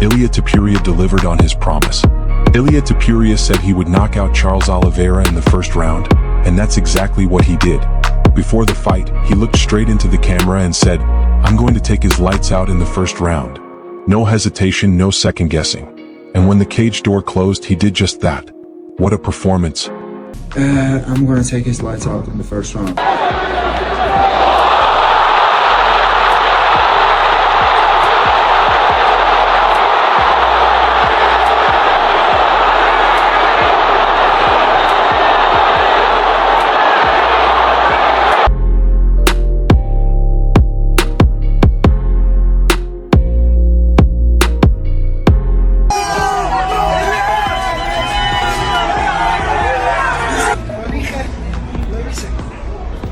Ilia delivered on his promise. Ilia said he would knock out Charles Oliveira in the first round, and that's exactly what he did. Before the fight, he looked straight into the camera and said, "I'm going to take his lights out in the first round." No hesitation, no second guessing. And when the cage door closed, he did just that. What a performance. I'm gonna take his lights out in the first round.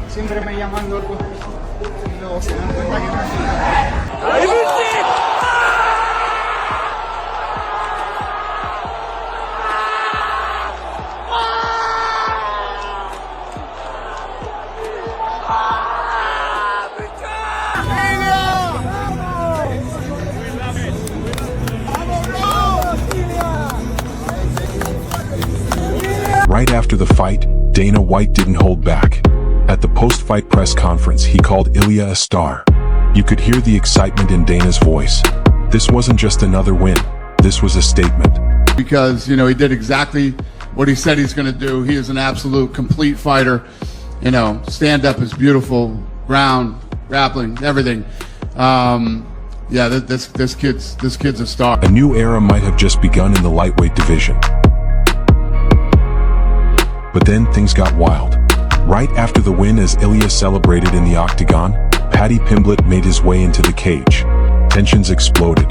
Siempre me llaman loco y luego se dan cuenta que no es. Right after the fight, Dana White didn't hold back. At the post-fight press conference, he called Ilia a star. You could hear the excitement in Dana's voice. This wasn't just another win. This was a statement. Because, he did exactly what he said he's going to do. He is an absolute complete fighter. Stand-up is beautiful, ground, grappling, everything. This kid's a star. A new era might have just begun in the lightweight division. But then things got wild. Right after the win, as Ilia celebrated in the octagon, Paddy made his way into the cage. Tensions exploded.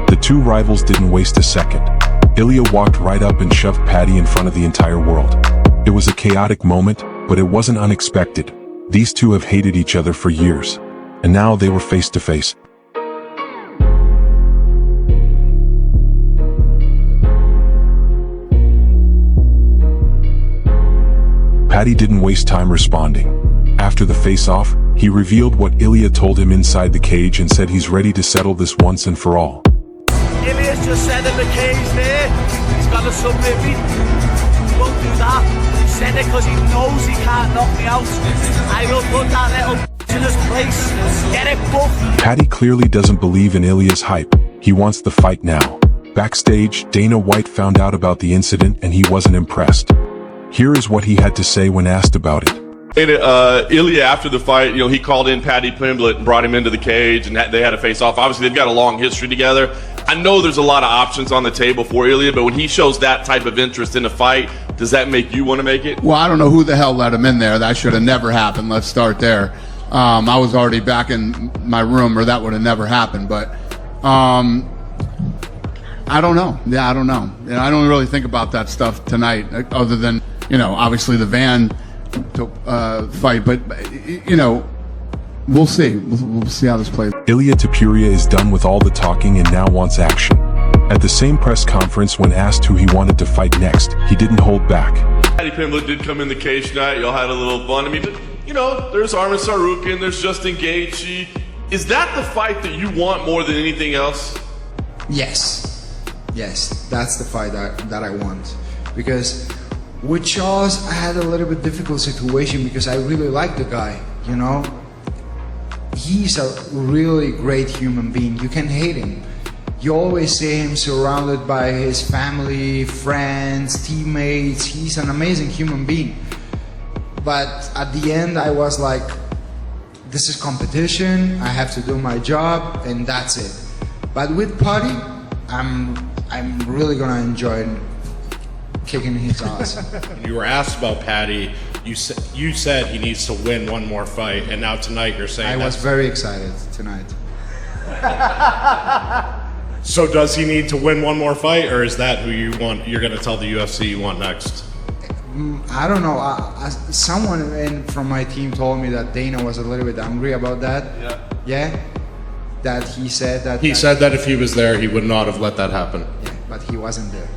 The two rivals didn't waste a second. Ilia walked right up and shoved Paddy in front of the entire world. It was a chaotic moment, but it wasn't unexpected. These two have hated each other for years. And now they were face to face. Paddy didn't waste time responding. After the face-off, he revealed what Ilia told him inside the cage and said he's ready to settle this once and for all. Ilia's just said in the cage there, he's got to submit me. He won't do that. He said it because he knows he can't knock me out. I will put that little in his place. Get it booked. Paddy clearly doesn't believe in Ilia's hype. He wants the fight now. Backstage, Dana White found out about the incident and he wasn't impressed. Here is what he had to say when asked about it. Ilia, after the fight, he called in Paddy Pimblett and brought him into the cage, and they had a face-off. Obviously, they've got a long history together. I know there's a lot of options on the table for Ilia, but when he shows that type of interest in a fight, does that make you want to make it? Well, I don't know who the hell let him in there. That should have never happened. Let's start there. I was already back in my room, or that would have never happened. But I don't know. Yeah, I don't know. I don't really think about that stuff tonight, other than, obviously the van fight. But, we'll see. We'll see how this plays. Ilia is done with all the talking and now wants action. At the same press conference, when asked who he wanted to fight next, he didn't hold back. Paddy Pimblett did come in the cage tonight. Y'all had a little fun. But, there's Arman Tsarukyan, there's Justin Gaethje. Is that the fight that you want more than anything else? Yes, that's the fight that I want. Because with Charles, I had a little bit difficult situation because I really like the guy, He's a really great human being. You can hate him. You always see him surrounded by his family, friends, teammates. He's an amazing human being. But at the end, I was like, this is competition. I have to do my job, and that's it. But with Paddy, I'm really gonna enjoy kicking his ass. When you were asked about Paddy, you said he needs to win one more fight, and now tonight you're saying I was very excited tonight. So does he need to win one more fight, or is that who you want? You're going to tell the UFC you want next? I don't know. Someone from my team told me that Dana was a little bit angry about that. Yeah. That he said that. He said that if he was there, he would not have let that happen. Yeah, but he wasn't there.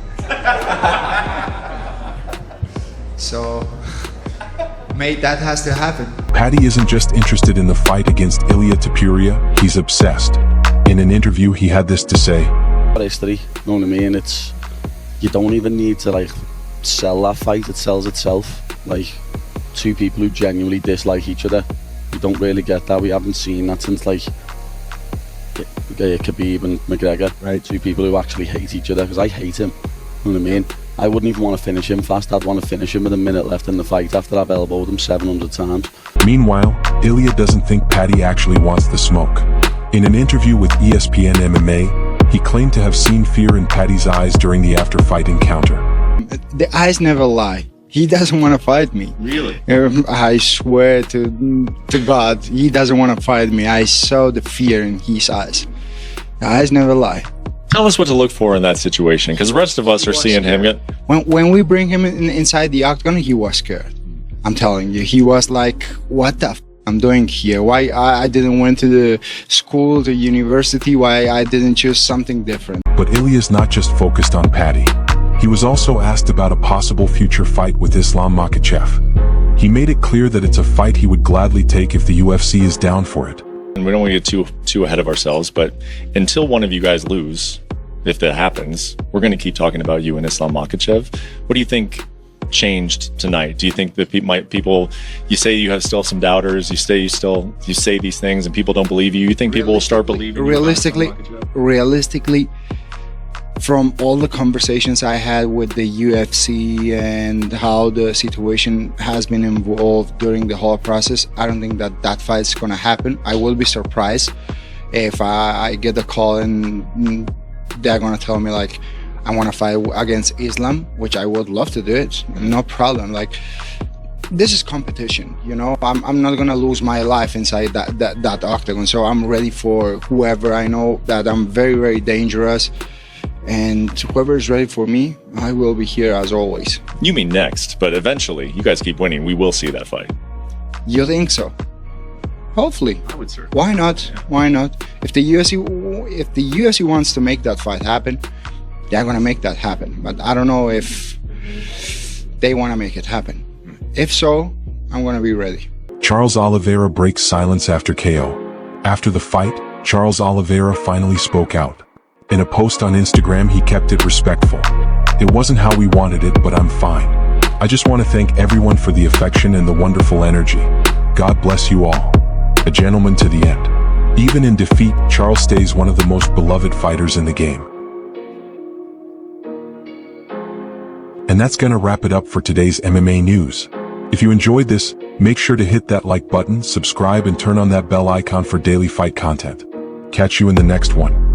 So, mate, that has to happen. Paddy isn't just interested in the fight against Ilia, he's obsessed. In an interview, he had this to say: history, you know what I mean? It's, you don't even need to like sell that fight, it sells itself. Like, two people who genuinely dislike each other. You don't really get that. We haven't seen that since like Khabib and McGregor. Right. Two people who actually hate each other, because I hate him, you know what I mean? I wouldn't even want to finish him fast. I'd want to finish him with a minute left in the fight after I've elbowed him 700 times. Meanwhile, Ilia doesn't think Paddy actually wants the smoke. In an interview with ESPN MMA, he claimed to have seen fear in Paddy's eyes during the after-fight encounter. The eyes never lie. He doesn't want to fight me. Really? I swear to God, he doesn't want to fight me. I saw the fear in his eyes. The eyes never lie. Tell us what to look for in that situation, because the rest of us are seeing him get... When we bring him inside the octagon, he was scared. I'm telling you, he was like, what the f I'm doing here? Why I didn't went to the school, the university? Why I didn't choose something different? But Ilia's not just focused on Paddy. He was also asked about a possible future fight with Islam Makhachev. He made it clear that it's a fight he would gladly take if the UFC is down for it. And we don't want to get too ahead of ourselves, but until one of you guys lose, if that happens, we're going to keep talking about you and Islam Makhachev. What do you think changed tonight? Do you think that people, you say you still have some doubters, you say these things and people don't believe you? You think people will start believing you? Realistically, from all the conversations I had with the UFC and how the situation has been involved during the whole process, I don't think that fight's gonna happen. I will be surprised if I get a call and they're gonna tell me like, I want to fight against Islam, which I would love to do it, no problem. Like, this is competition, you know. I'm not gonna lose my life inside that octagon, so I'm ready for whoever. I know that I'm very, very dangerous, and whoever is ready for me, I will be here as always. You mean next, but eventually, you guys keep winning, we will see that fight. You think so? Hopefully. I would, sir. Why not? Yeah. Why not? If the UFC wants to make that fight happen, they're gonna make that happen. But I don't know if they want to make it happen. If so, I'm gonna be ready. Charles Oliveira breaks silence after KO. After the fight, Charles Oliveira finally spoke out. In a post on Instagram, he kept it respectful. It wasn't how we wanted it, but I'm fine. I just want to thank everyone for the affection and the wonderful energy. God bless you all. A gentleman to the end. Even in defeat, Charles stays one of the most beloved fighters in the game. And that's gonna wrap it up for today's MMA news. If you enjoyed this, make sure to hit that like button, subscribe, and turn on that bell icon for daily fight content. Catch you in the next one.